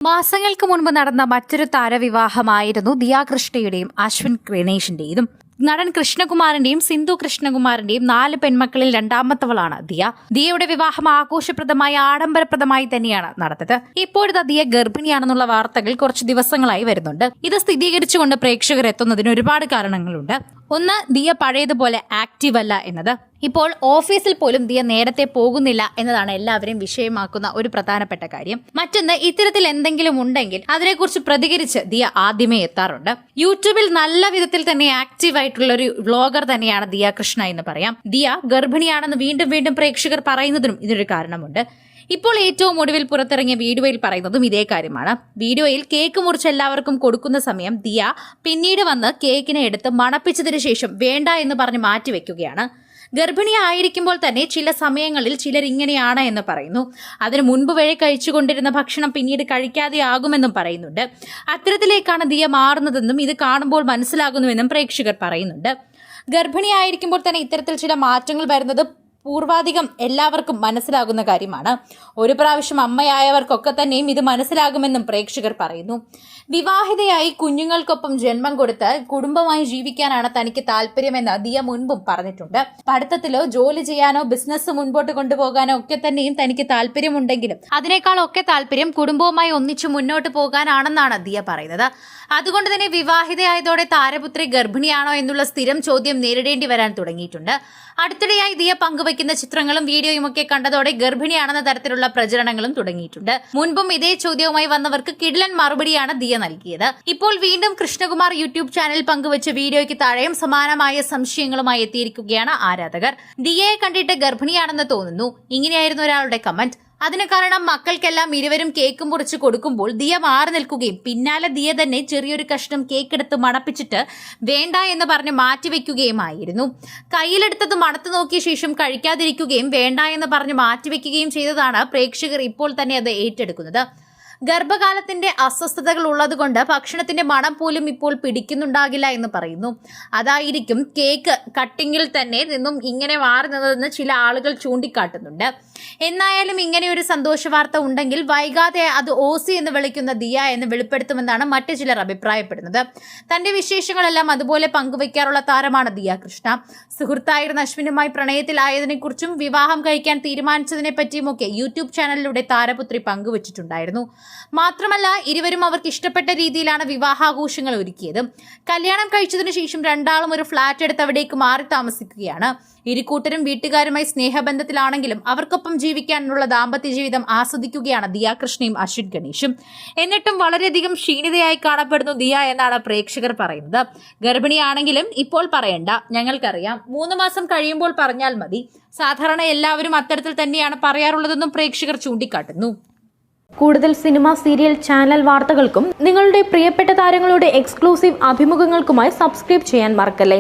മാസങ്ങൾക്ക് മുൻപ് നടന്ന മറ്റൊരു താരവിവാഹമായിരുന്നു ദിയ കൃഷ്ണയുടെയും അശ്വിൻ ഗണേഷിന്റെയും. നടൻ കൃഷ്ണകുമാറിന്റെയും സിന്ധു കൃഷ്ണകുമാറിന്റെയും 4 പെൺമക്കളിൽ രണ്ടാമത്തവളാണ് ദിയ. ദിയയുടെ വിവാഹം ആഘോഷപ്രദമായി ആഡംബരപ്രദമായി തന്നെയാണ് നടന്നത്. ഇപ്പോഴത്തെ ദിയ ഗർഭിണിയാണെന്നുള്ള വാർത്തകൾ കുറച്ച് ദിവസങ്ങളായി വരുന്നുണ്ട്. ഇത് സ്ഥിരീകരിച്ചുകൊണ്ട് പ്രേക്ഷകർ എത്തുന്നതിന് ഒരുപാട് കാരണങ്ങളുണ്ട്. ഒന്ന്, ദിയ പഴയതുപോലെ ആക്റ്റീവ് അല്ല എന്നത്. ഇപ്പോൾ ഓഫീസിൽ പോലും ദിയ നേരത്തെ പോകുന്നില്ല എന്നതാണ് എല്ലാവരെയും വിഷയമാക്കുന്ന ഒരു പ്രധാനപ്പെട്ട കാര്യം. മറ്റൊന്ന്, ഇത്തരത്തിൽ എന്തെങ്കിലും ഉണ്ടെങ്കിൽ അതിനെക്കുറിച്ച് പ്രതികരിച്ച് ദിയ ആദ്യമേ എത്താറുണ്ട്. യൂട്യൂബിൽ നല്ല വിധത്തിൽ തന്നെ ആക്റ്റീവ് ആയിട്ടുള്ള ഒരു വ്ളോഗർ തന്നെയാണ് ദിയ കൃഷ്ണ എന്ന് പറയാം. ദിയ ഗർഭിണിയാണെന്ന് വീണ്ടും വീണ്ടും പ്രേക്ഷകർ പറയുന്നതിനും ഇതിനൊരു കാരണമുണ്ട്. ഇപ്പോൾ ഏറ്റവും ഒടുവിൽ പുറത്തിറങ്ങിയ വീഡിയോയിൽ പറയുന്നതും ഇതേ കാര്യമാണ്. വീഡിയോയിൽ കേക്ക് മുറിച്ച് എല്ലാവർക്കും കൊടുക്കുന്ന സമയം ദിയ പിന്നീട് വന്ന് കേക്കിനെ എടുത്ത് മണപ്പിച്ചതിന് ശേഷം വേണ്ട എന്ന് പറഞ്ഞ് മാറ്റിവെക്കുകയാണ്. ഗർഭിണിയായിരിക്കുമ്പോൾ തന്നെ ചില സമയങ്ങളിൽ ചിലർ ഇങ്ങനെയാണ് എന്ന് പറയുന്നു. അതിനു മുൻപ് വരെ കഴിച്ചുകൊണ്ടിരുന്ന ഭക്ഷണം പിന്നീട് കഴിക്കാതെ ആകുമെന്നും പറയുന്നുണ്ട്. അത്തരത്തിലേക്കാണ് ദിയ മാറുന്നതെന്നും ഇത് കാണുമ്പോൾ മനസ്സിലാകുന്നുവെന്നും പ്രേക്ഷകർ പറയുന്നുണ്ട്. ഗർഭിണിയായിരിക്കുമ്പോൾ തന്നെ ഇത്തരത്തിൽ ചില മാറ്റങ്ങൾ വരുന്നത് പൂർവാധികം എല്ലാവർക്കും മനസ്സിലാകുന്ന കാര്യമാണ്. ഒരു പ്രാവശ്യം അമ്മയായവർക്കൊക്കെ തന്നെയും ഇത് മനസ്സിലാകുമെന്നും പ്രേക്ഷകർ പറയുന്നു. വിവാഹിതയായി കുഞ്ഞുങ്ങൾക്കൊപ്പം ജന്മം കൊടുത്ത് കുടുംബമായി ജീവിക്കാനാണ് തനിക്ക് താല്പര്യമെന്ന് ദിയ മുൻപും പറഞ്ഞിട്ടുണ്ട്. പഠിത്തത്തിലോ ജോലി ചെയ്യാനോ ബിസിനസ് മുൻപോട്ട് കൊണ്ടുപോകാനോ ഒക്കെ തന്നെയും തനിക്ക് താല്പര്യമുണ്ടെങ്കിലും അതിനേക്കാളൊക്കെ താല്പര്യം കുടുംബവുമായി ഒന്നിച്ചു മുന്നോട്ട് പോകാനാണെന്നാണ് ദിയ പറയുന്നത്. അതുകൊണ്ട് തന്നെ വിവാഹിതയായതോടെ താരപുത്രി ഗർഭിണിയാണോ എന്നുള്ള സ്ഥിരം ചോദ്യം നേരിടേണ്ടി വരാൻ തുടങ്ങിയിട്ടുണ്ട്. അടുത്തിടെയായി ദിയ പങ്കുവയ്ക്കുന്ന ചിത്രങ്ങളും വീഡിയോയും ഒക്കെ കണ്ടതോടെ ഗർഭിണിയാണെന്ന തരത്തിലുള്ള പ്രചരണങ്ങളും തുടങ്ങിയിട്ടുണ്ട്. മുൻപും ഇതേ ചോദ്യവുമായി വന്നവർക്ക് കിടിലൻ മറുപടിയാണ് ദിയ നൽകിയത്. ഇപ്പോൾ വീണ്ടും കൃഷ്ണകുമാർ യൂട്യൂബ് ചാനൽ പങ്കുവച്ച വീഡിയോയ്ക്ക് താഴെയും സമാനമായ സംശയങ്ങളുമായി എത്തിയിരിക്കുകയാണ് ആരാധകർ. ദിയയെ കണ്ടിട്ട് ഗർഭിണിയാണെന്ന് തോന്നുന്നു, ഇങ്ങനെയായിരുന്നു ഒരാളുടെ കമന്റ്. അതിന് കാരണം മക്കൾക്കെല്ലാം ഇരുവരും കേക്ക് മുറിച്ച് കൊടുക്കുമ്പോൾ ദിയ മാറി നിൽക്കുകയും പിന്നാലെ ദിയ തന്നെ ചെറിയൊരു കഷ്ണം കേക്ക് എടുത്ത് മണപ്പിച്ചിട്ട് വേണ്ട എന്ന് പറഞ്ഞ് മാറ്റിവെക്കുകയുമായിരുന്നു. കയ്യിലെടുത്തത് മണത്ത് നോക്കിയ ശേഷം കഴിക്കാതിരിക്കുകയും വേണ്ട എന്ന് പറഞ്ഞ് മാറ്റിവെക്കുകയും ചെയ്തതാണ് പ്രേക്ഷകർ ഇപ്പോൾ തന്നെ അത് ഏറ്റെടുക്കുന്നത്. ഗർഭകാലത്തിന്റെ അസ്വസ്ഥതകൾ ഉള്ളതുകൊണ്ട് ഭക്ഷണത്തിന്റെ മണം പോലും ഇപ്പോൾ പിടിക്കുന്നുണ്ടാകില്ല എന്ന് പറയുന്നു. അതായിരിക്കും കേക്ക് കട്ടിങ്ങിൽ തന്നെ നിന്നും ഇങ്ങനെ മാറി നിന്നതെന്ന് ചില ആളുകൾ ചൂണ്ടിക്കാട്ടുന്നുണ്ട്. എന്നായാലും ഇങ്ങനെ ഒരു സന്തോഷ വാർത്ത ഉണ്ടെങ്കിൽ വൈകാതെ അത് ഓസി എന്ന് വിളിക്കുന്ന ദിയ എന്ന് വെളിപ്പെടുത്തുമെന്നാണ് മറ്റു ചിലർ അഭിപ്രായപ്പെടുന്നത്. തന്റെ വിശേഷങ്ങളെല്ലാം അതുപോലെ പങ്കുവയ്ക്കാറുള്ള താരമാണ് ദിയ കൃഷ്ണ. സുഹൃത്തായിരുന്ന അശ്വിനുമായി പ്രണയത്തിലായതിനെക്കുറിച്ചും വിവാഹം കഴിക്കാൻ തീരുമാനിച്ചതിനെ പറ്റിയുമൊക്കെ യൂട്യൂബ് ചാനലിലൂടെ താരപുത്രി പങ്കുവച്ചിട്ടുണ്ടായിരുന്നു. മാത്രമല്ല, ഇരുവരും അവർക്ക് ഇഷ്ടപ്പെട്ട രീതിയിലാണ് വിവാഹാഘോഷങ്ങൾ ഒരുക്കിയത്. കല്യാണം കഴിച്ചതിനു ശേഷം രണ്ടാളും ഒരു ഫ്ളാറ്റ് എടുത്ത് അവിടേക്ക് മാറി താമസിക്കുകയാണ്. ഇരുകൂട്ടരും വീട്ടുകാരുമായി സ്നേഹബന്ധത്തിലാണെങ്കിലും അവർക്കൊപ്പം ജീവിക്കാനുള്ള ദാമ്പത്യ ജീവിതം ആസ്വദിക്കുകയാണ് ദിയ കൃഷ്ണയും അശ്വിൻ ഗണേഷും. എന്നിട്ടും വളരെയധികം ക്ഷീണിതയായി കാണപ്പെടുന്നു ദിയ എന്നാണ് പ്രേക്ഷകർ പറയുന്നത്. ഗർഭിണിയാണെങ്കിലും ഇപ്പോൾ പറയണ്ട, ഞങ്ങൾക്കറിയാം, 3 മാസം കഴിയുമ്പോൾ പറഞ്ഞാൽ മതി. സാധാരണ എല്ലാവരും അത്തരത്തിൽ തന്നെയാണ് പറയാറുള്ളതെന്നും പ്രേക്ഷകർ ചൂണ്ടിക്കാട്ടുന്നു. കൂടുതൽ സിനിമ, സീരിയൽ, ചാനൽ വാർത്തകൾക്കും നിങ്ങളുടെ പ്രിയപ്പെട്ട താരങ്ങളുടെ എക്സ്ക്ലൂസീവ് അഭിമുഖങ്ങൾക്കുമായി സബ്സ്ക്രൈബ് ചെയ്യാൻ മറക്കല്ലേ.